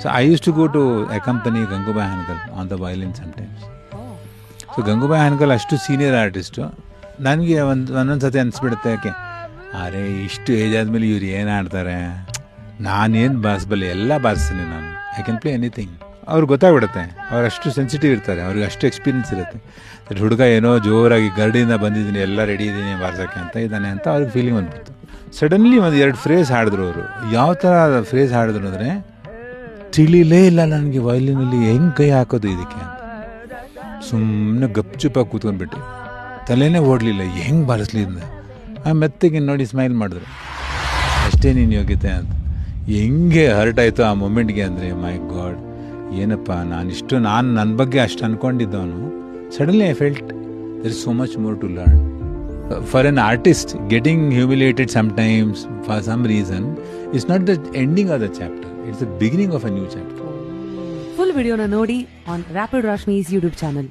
So I used to go to accompany Gangubai Hangal on the violin sometimes. So Gangubai Hangal ಅಷ್ಟು senior artist. ನನಗೆ ಒಂದೊಂದು ಸತಿ ಅನಿಸ್ಬಿಡುತ್ತೆ ಯಾಕೆ ಅರೆ ಇಷ್ಟು ಏಜ್ ಆದಮೇಲೆ ಇವ್ರು ಏನು ಆಡ್ತಾರೆ, ನಾನೇನು ಬಾರಿಸಬಲ್ಲೆ, ಎಲ್ಲ ಬಾರಿಸ್ತೀನಿ ನಾನು, ಐ ಕ್ಯಾನ್ ಪ್ಲೇ ಎನಿಥಿಂಗ್. ಅವ್ರಿಗೆ ಗೊತ್ತಾಗ್ಬಿಡುತ್ತೆ, ಅವ್ರು ಅಷ್ಟು ಸೆನ್ಸಿಟಿವ್ ಇರ್ತಾರೆ, ಅವ್ರಿಗೆ ಅಷ್ಟು ಎಕ್ಸ್ಪೀರಿಯನ್ಸ್ ಇರುತ್ತೆ. ಹುಡುಗ ಏನೋ ಜೋರಾಗಿ ಗರಡಿಯಿಂದ ಬಂದಿದ್ದೀನಿ, ಎಲ್ಲ ರೆಡಿ ಇದ್ದೀನಿ ಬಾರ್ಸೋಕ್ಕೆ ಅಂತ ಇದ್ದಾನೆ ಅಂತ ಅವ್ರಿಗೆ ಫೀಲಿಂಗ್ ಬಂದ್ಬಿಡ್ತು. ಸಡನ್ಲಿ ಒಂದು 2 ಫ್ರೇಸ್ ಹಾಡಿದ್ರು ಅವರು. ಯಾವ ಥರ ಫ್ರೇಸ್ ಹಾಡಿದ್ರು ಅಂದರೆ ತಿಳಿಲೇ ಇಲ್ಲ ನನಗೆ ವಯಲಿನಲ್ಲಿ ಹೆಂಗೆ ಕೈ ಹಾಕೋದು ಇದಕ್ಕೆ ಅಂತ. ಸುಮ್ಮನೆ ಗಪ್ಚುಪ್ಪಾಗಿ ಕೂತ್ಕೊಂಡ್ಬಿಟ್ಟು ತಲೆನೇ ಓಡಲಿಲ್ಲ, ಹೆಂಗೆ ಬಾರಿಸ್ಲಿ ಅಂದ. ಮೆತ್ತಗೆ ನೋಡಿ ಸ್ಮೈಲ್ ಮಾಡಿದ್ರು, ಅಷ್ಟೇ ನೀನು ಯೋಗ್ಯತೆ ಅಂತ. ಹೆಂಗೆ ಹರ್ಟ್ ಆಯಿತು ಆ ಮೂಮೆಂಟ್ಗೆ ಅಂದರೆ, ಮೈ ಗಾಡ್ ಏನಪ್ಪ ನಾನು ನನ್ನ ಬಗ್ಗೆ ಅಷ್ಟು ಅಂದ್ಕೊಂಡಿದ್ದವನು. Suddenly I felt there is so much more to learn. For an artist getting humiliated sometimes for some reason it's not the ending of the chapter, it's the beginning of a new chapter. Full ವಿಡಿಯೋನ ನೋಡಿ on rapid Rashmi's YouTube channel.